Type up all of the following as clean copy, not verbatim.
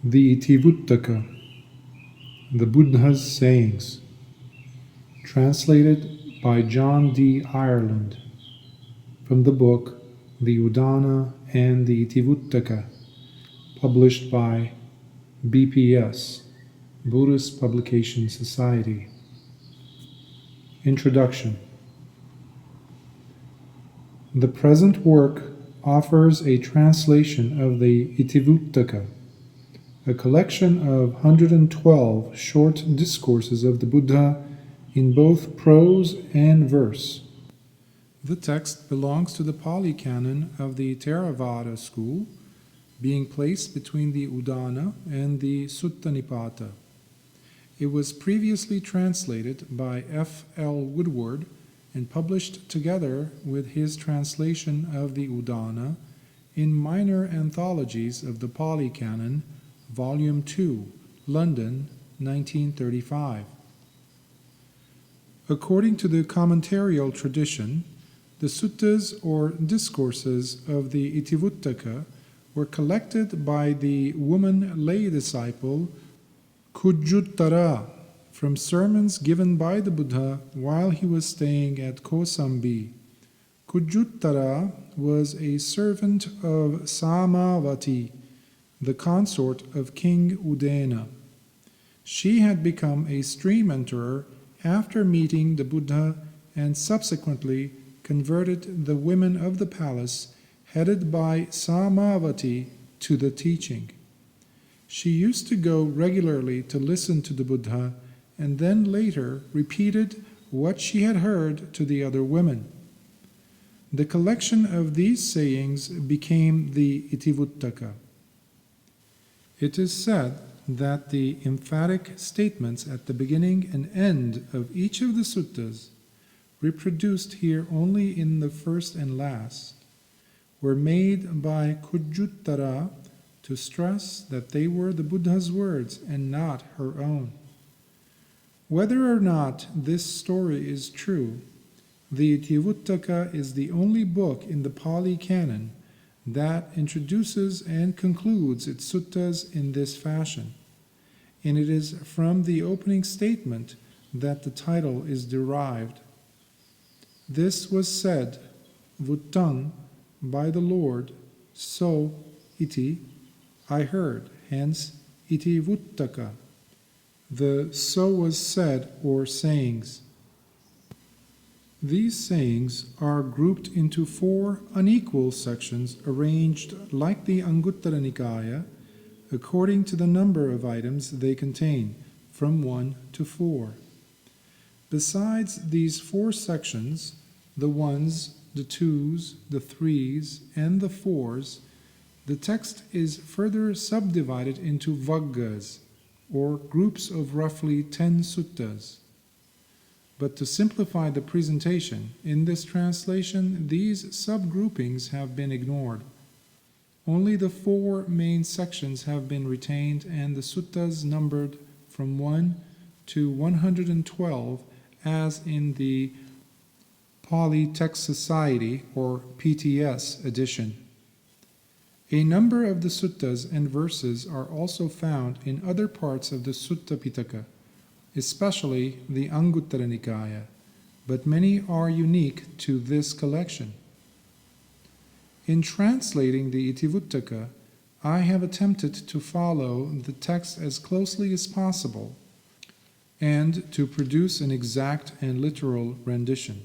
The Itivuttaka, the Buddha's Sayings, translated by John D. Ireland, from the book The Udana and the Itivuttaka, published by BPS, Buddhist Publication Society. Introduction. The present work offers a translation of the Itivuttaka, a collection of 112 short discourses of the Buddha in both prose and verse. The text belongs to the Pali Canon of the Theravada school, being placed between the Udana and the Sutta Nipata. It was previously translated by F. L. Woodward and published together with his translation of the Udana in Minor Anthologies of the Pali Canon, Volume 2, London, 1935. According to the commentarial tradition, the suttas or discourses of the Itivuttaka were collected by the woman lay disciple Itivuttaka from sermons given by the Buddha while he was staying at Kosambi. Itivuttaka was a servant of Samavati, the consort of King Udana. She had become a stream enterer after meeting the Buddha and subsequently converted the women of the palace headed by Samavati to the teaching. She used to go regularly to listen to the Buddha and then later repeated what she had heard to the other women. The collection of these sayings became the Itivuttaka. It is said that the emphatic statements at the beginning and end of each of the suttas, reproduced here only in the first and last, were made by Itivuttaka to stress that they were the Buddha's words and not her own. Whether or not this story is true, the Itivuttaka is the only book in the Pali Canon that introduces and concludes its suttas in this fashion, and it is from the opening statement that the title is derived. This was said, Vuttang, by the Lord, so, iti, I heard, hence, Itivuttaka. The so was said or sayings. These sayings are grouped into 4 unequal sections arranged like the Anguttara Nikaya, according to the number of items they contain, from 1 to 4. Besides these 4 sections, the 1s, the 2s, the 3s, and the 4s, the text is further subdivided into vaggas, or groups of roughly 10 suttas. But to simplify the presentation, in this translation, these subgroupings have been ignored. Only the 4 main sections have been retained and the suttas numbered from 1 to 112 as in the Pali Text Society or PTS edition. A number of the suttas and verses are also found in other parts of the Sutta Pitaka, especially the Anguttara Nikaya, but many are unique to this collection. In translating the Itivuttaka, I have attempted to follow the text as closely as possible and to produce an exact and literal rendition.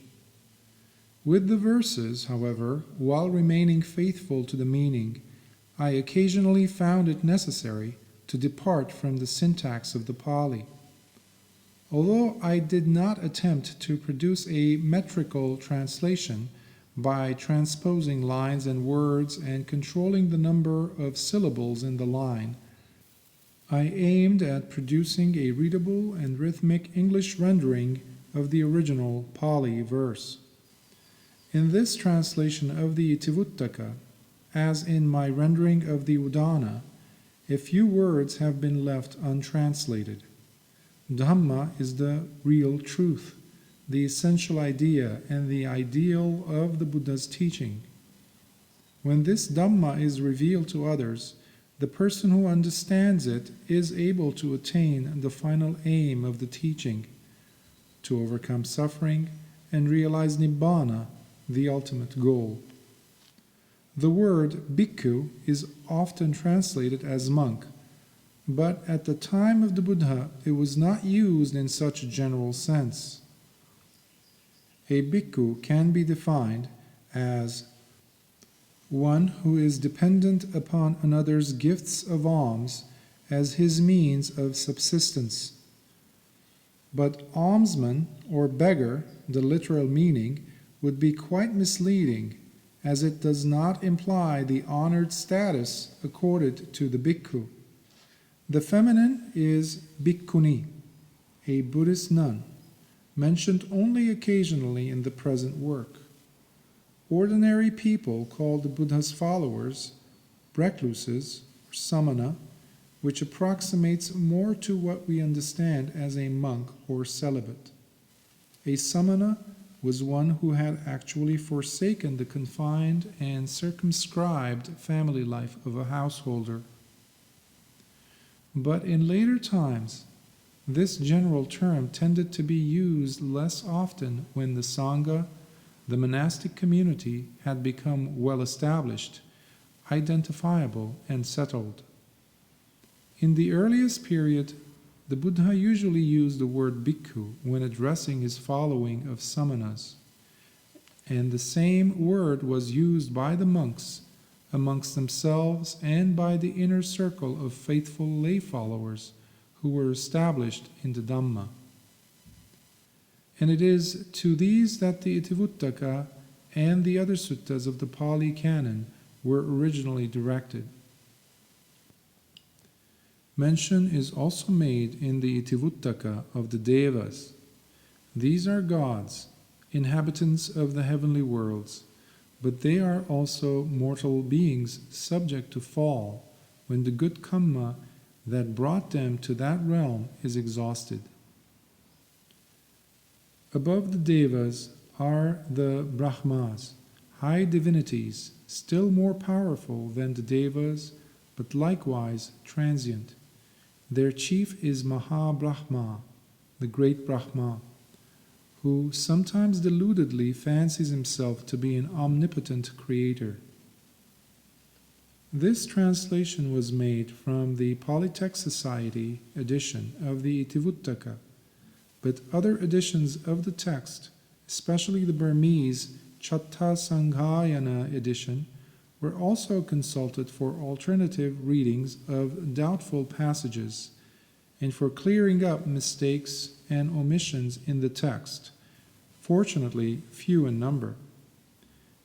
With the verses, however, while remaining faithful to the meaning, I occasionally found it necessary to depart from the syntax of the Pali. Although I did not attempt to produce a metrical translation by transposing lines and words and controlling the number of syllables in the line, I aimed at producing a readable and rhythmic English rendering of the original Pali verse. In this translation of the Itivuttaka, as in my rendering of the Udana, a few words have been left untranslated. Dhamma is the real truth, the essential idea and the ideal of the Buddha's teaching. When this Dhamma is revealed to others, the person who understands it is able to attain the final aim of the teaching, to overcome suffering and realize Nibbana, the ultimate goal. The word bhikkhu is often translated as monk, but at the time of the Buddha it was not used in such a general sense. A bhikkhu can be defined as one who is dependent upon another's gifts of alms as his means of subsistence. But almsman or beggar, the literal meaning, would be quite misleading, as it does not imply the honored status accorded to the bhikkhu. The feminine is bhikkhuni, a Buddhist nun, mentioned only occasionally in the present work. Ordinary people call the Buddha's followers recluses or samana, which approximates more to what we understand as a monk or celibate. A samana was one who had actually forsaken the confined and circumscribed family life of a householder. But in later times, this general term tended to be used less often when the Sangha, the monastic community, had become well established, identifiable, and settled. In the earliest period, the Buddha usually used the word bhikkhu when addressing his following of samanas, and the same word was used by the monks amongst themselves and by the inner circle of faithful lay followers who were established in the Dhamma. And it is to these that the Itivuttaka and the other suttas of the Pali Canon were originally directed. Mention is also made in the Itivuttaka of the Devas. These are gods, inhabitants of the heavenly worlds, but they are also mortal beings subject to fall when the good karma that brought them to that realm is exhausted. Above the Devas are the Brahmas, high divinities, still more powerful than the Devas, but likewise transient. Their chief is Maha-Brahma, the great Brahma, who sometimes deludedly fancies himself to be an omnipotent creator. This translation was made from the Pali Text Society edition of the Itivuttaka, but other editions of the text, especially the Burmese Chatta Sanghayana edition, were also consulted for alternative readings of doubtful passages and for clearing up mistakes and omissions in the text, fortunately few in number.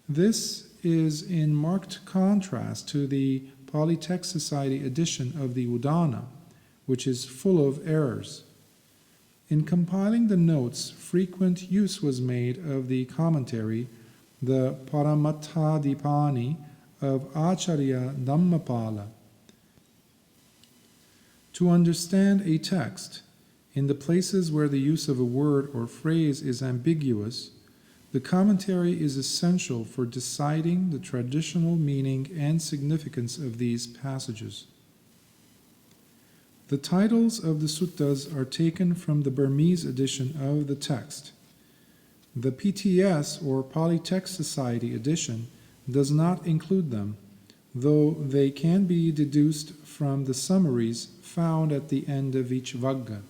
This is in marked contrast to the Pali Text Society edition of the Udana, which is full of errors. In compiling the notes, frequent use was made of the commentary, the Paramattadipani of Acharya Dhammapala. To understand a text, in the places where the use of a word or phrase is ambiguous, the commentary is essential for deciding the traditional meaning and significance of these passages. The titles of the suttas are taken from the Burmese edition of the text. The PTS, or Pali Text Society edition, does not include them, though they can be deduced from the summaries found at the end of each Vagga.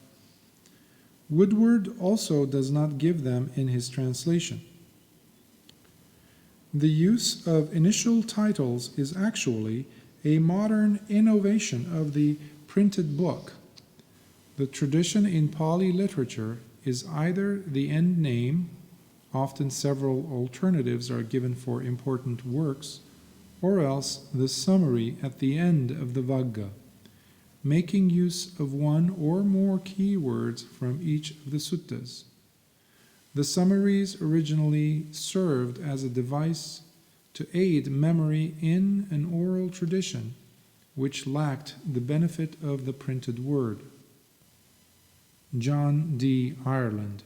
Woodward also does not give them in his translation. The use of initial titles is actually a modern innovation of the printed book. The tradition in Pali literature is either the end name, often several alternatives are given for important works, or else the summary at the end of the Vagga, making use of one or more keywords from each of the suttas. The summaries originally served as a device to aid memory in an oral tradition which lacked the benefit of the printed word. John D. Ireland.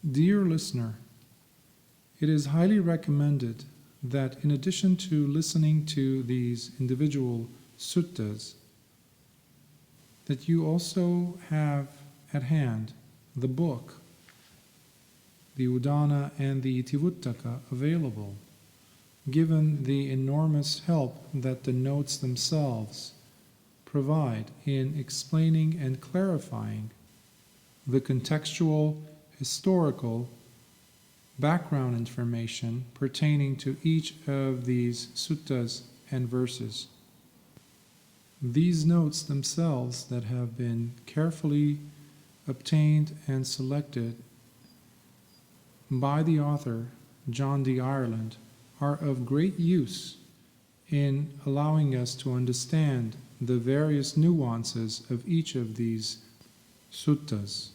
Dear listener, it is highly recommended that in addition to listening to these individual suttas, that you also have at hand the book, the Udana and the Itivuttaka, available, given the enormous help that the notes themselves provide in explaining and clarifying the contextual, historical background information pertaining to each of these suttas and verses. These notes themselves that have been carefully obtained and selected by the author, John D. Ireland, are of great use in allowing us to understand the various nuances of each of these suttas.